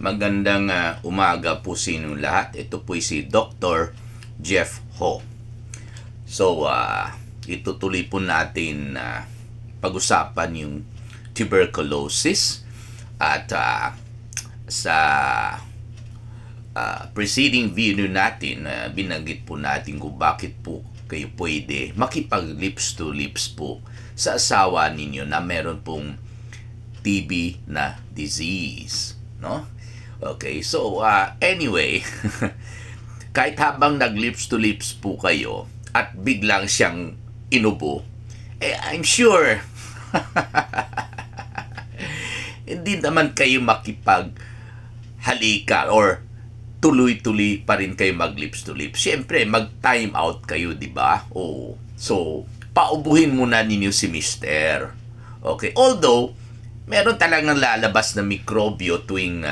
Magandang umaga po sa inyong lahat. Ito po si Dr. Jeff Ho. So, itutuloy po natin pag-usapan yung tuberculosis at sa preceding video natin, binanggit po natin kung bakit po kayo pwede makipag-lips to lips po sa asawa ninyo na meron pong TB na disease, no? Okay, so anyway, kahit habang nag-lips to lips po kayo at biglang siyang inubo, I'm sure hindi naman kayo makipag-halika or tuloy-tuloy pa rin kayo mag-lips to lips. Siyempre, mag-time out kayo, di ba? Oh, so, paubuhin muna ninyo si Mister. Okay, although, meron talagang lalabas na mikrobyo tuwing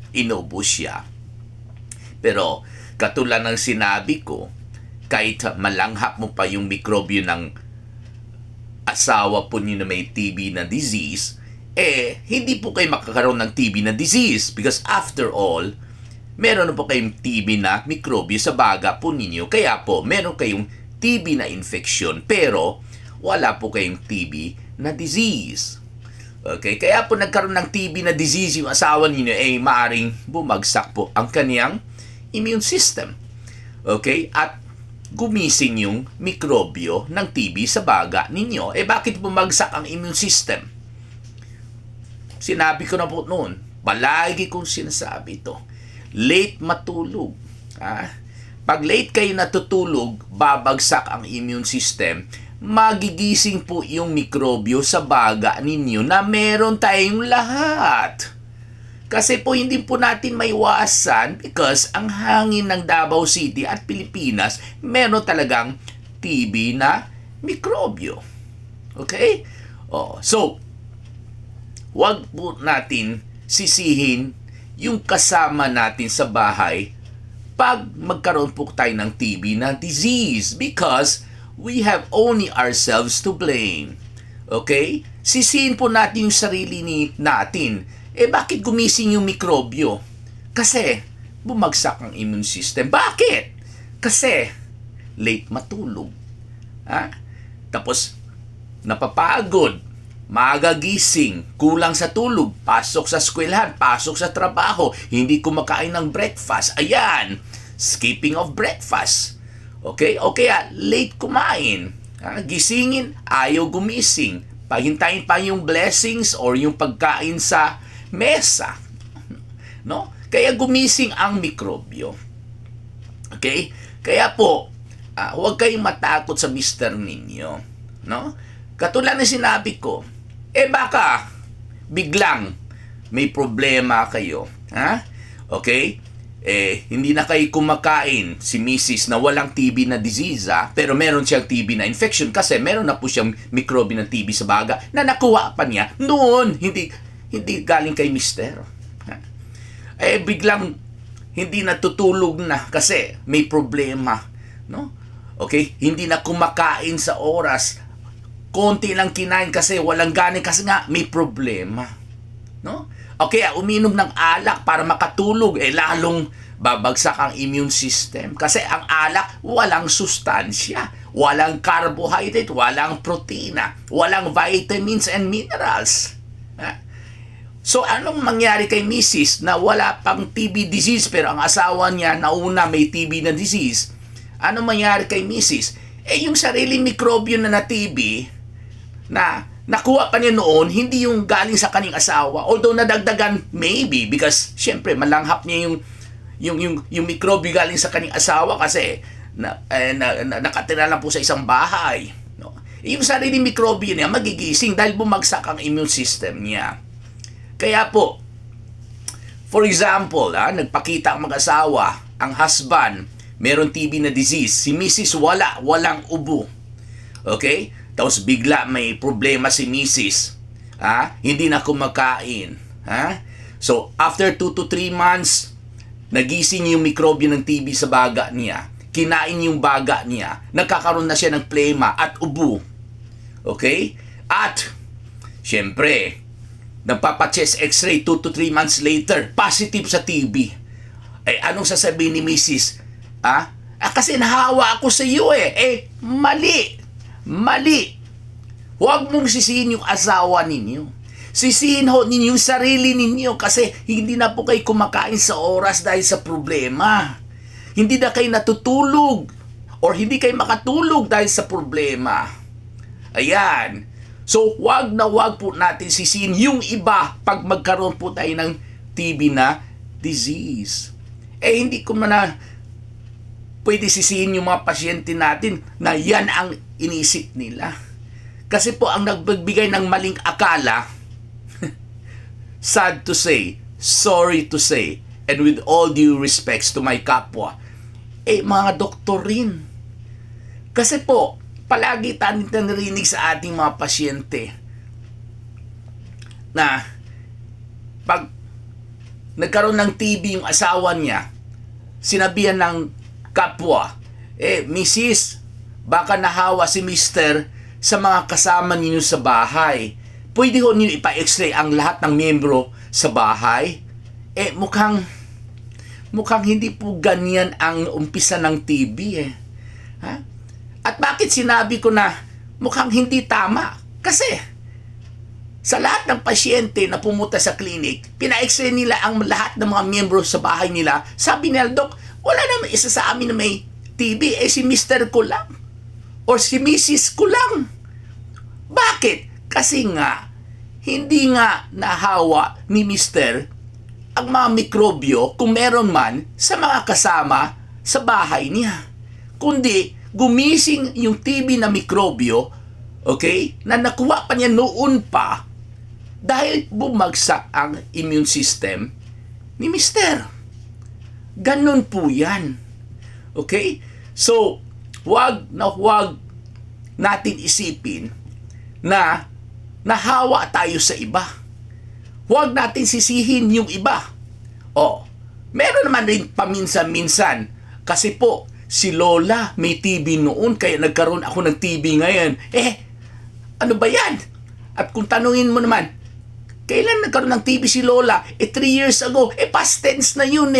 inubo siya. Pero, katulad ng sinabi ko, kahit malanghap mo pa yung mikrobyo ng asawa po niyo na may TB na disease, hindi po kayo makakaroon ng TB na disease because after all, meron na po kayong TB na mikrobyo sa baga po ninyo. Kaya po, meron kayong TB na infection pero wala po kayong TB na disease. Okay? Kaya po nagkaroon ng TB na disease yung asawa ninyo, maaring bumagsak po ang kaniyang immune system. Okay? At gumising yung mikrobyo ng TB sa baga ninyo. Bakit bumagsak ang immune system? Sinabi ko na po noon, palagi kong sinasabi ito. Late matulog. Pag late kayo natutulog, babagsak ang immune system, magigising po yung mikrobyo sa baga ninyo na meron tayong lahat. Kasi po hindi po natin maiwasan because ang hangin ng Davao City at Pilipinas, meron talagang TB na mikrobyo. Okay? So, wag po natin sisihin yung kasama natin sa bahay pag magkaroon po tayo ng TB na disease because we have only ourselves to blame. Okay? Sisihin po natin yung sarili natin. Bakit gumising yung mikrobyo? Kasi bumagsak ang immune system. Bakit? Kasi late matulog. Tapos napapagod. Maaga gising, kulang sa tulog, pasok sa eskwelahan, pasok sa trabaho, hindi kumakain ng breakfast. Ayan, skipping of breakfast. Okay? O kaya, late kumain. Gisingin, ayaw gumising. Pahintayin pa yung blessings or yung pagkain sa mesa. No? Kaya gumising ang mikrobyo. Okay? Kaya po, huwag kayong matakot sa mister ninyo. No? Katulad na sinabi ko, baka biglang may problema kayo. Okay? Hindi na kayo kumakain si Mrs. na walang TB na disease, pero meron siyang TB na infection kasi meron na po siyang mikrobyo ng TB sa baga na nakuha pa niya noon. Hindi galing kay Mister. Biglang hindi natutulog na kasi may problema. No? Okay? Hindi na kumakain sa oras. Konti lang kinain kasi walang ganin kasi nga may problema. No? Okay, uminom ng alak para makatulog, lalong babagsak ang immune system. Kasi ang alak, walang sustansya, walang carbohydrate, walang protina, walang vitamins and minerals. So, anong mangyari kay Mrs. na wala pang TB disease pero ang asawa niya nauna may TB na disease? Anong mangyari kay Mrs.? Yung sariling mikrobyo na TB na nakuha pa niya noon, hindi yung galing sa kaning asawa. Although nadagdagan, maybe, because syempre malanghap niya yung mikrobyo galing sa kaning asawa kasi nakatira lang po sa isang bahay. No? Yung sariling mikrobyo niya magigising dahil bumagsak ang immune system niya. Kaya po, for example, nagpakita ang mag-asawa, ang husband, meron TB na disease, si Mrs. walang ubo. Okay? Tapos bigla may problema si Mrs. Hindi na kumakain. So, after 2 to 3 months, nagising yung mikrobyo ng TB sa baga niya. Kinain yung baga niya. Nagkakaroon na siya ng plema at ubo. Okay? At, syempre, nagpapa-chest x-ray 2 to 3 months later, positive sa TB. Eh, anong sasabihin ni Mrs.? Kasi nahawa ako sa iyo eh. Mali. Mali. Huwag mong sisihin yung asawa ninyo. Sisihin ho ninyo yung sarili ninyo kasi hindi na po kayo kumakain sa oras dahil sa problema. Hindi na kayo natutulog or hindi kayo makatulog dahil sa problema. Ayan. So, wag po natin sisihin yung iba pag magkaroon po tayo ng TB na disease. Hindi ko na pwede sisihin yung mga pasyente natin na yan ang inisip nila. Kasi po ang nagbibigay ng maling akala, sad to say, sorry to say, and with all due respects to my kapwa, mga doktor rin. Kasi po, palagi tayo narinig sa ating mga pasyente na pag nagkaroon ng TB yung asawa niya, sinabihan ng kapwa, Mrs., baka nahawa si Mister sa mga kasama ninyo sa bahay. Pwede ho niyo ipa-x-ray ang lahat ng miyembro sa bahay? Mukhang hindi po ganyan ang umpisa ng TB Ha? At bakit sinabi ko na mukhang hindi tama? Kasi sa lahat ng pasyente na pumunta sa clinic, pina-x-ray nila ang lahat ng mga miyembro sa bahay nila. Sabi nila, Dok, wala naman isa sa amin na may TB. Si Mr. ko lang. Or si Mrs. ko lang. Bakit? Kasi nga, hindi nga nahawa ni Mr. ang mga mikrobyo kung meron man sa mga kasama sa bahay niya. Kundi, gumising yung TB na mikrobyo, okay, na nakuha pa niya noon pa dahil bumagsak ang immune system ni Mr. Ganon po yan. Okay? So, wag natin isipin na nahawa tayo sa iba. Huwag natin sisihin yung iba. Meron naman rin paminsan-minsan. Kasi po, si Lola may TB noon, kaya nagkaroon ako ng TB ngayon. Ano ba yan? At kung tanungin mo naman, kailan nagkaroon ng TB si Lola? 3 years ago. Past tense na yun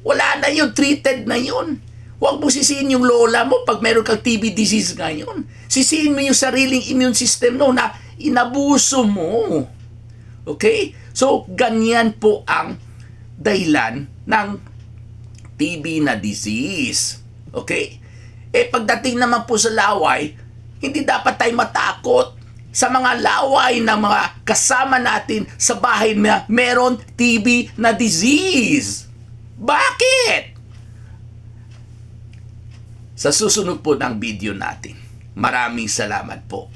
Wala na yun, treated na yun. Huwag mo sisihin yung lola mo pag meron kang TB disease ngayon. Sisihin mo yung sariling immune system mo na inabuso mo. Okay? So, ganyan po ang dahilan ng TB na disease. Okay? Pagdating naman po sa laway, hindi dapat tayo matakot sa mga laway ng mga kasama natin sa bahay na meron TB na disease. Bakit? Sa susunod po ng video natin. Maraming salamat po.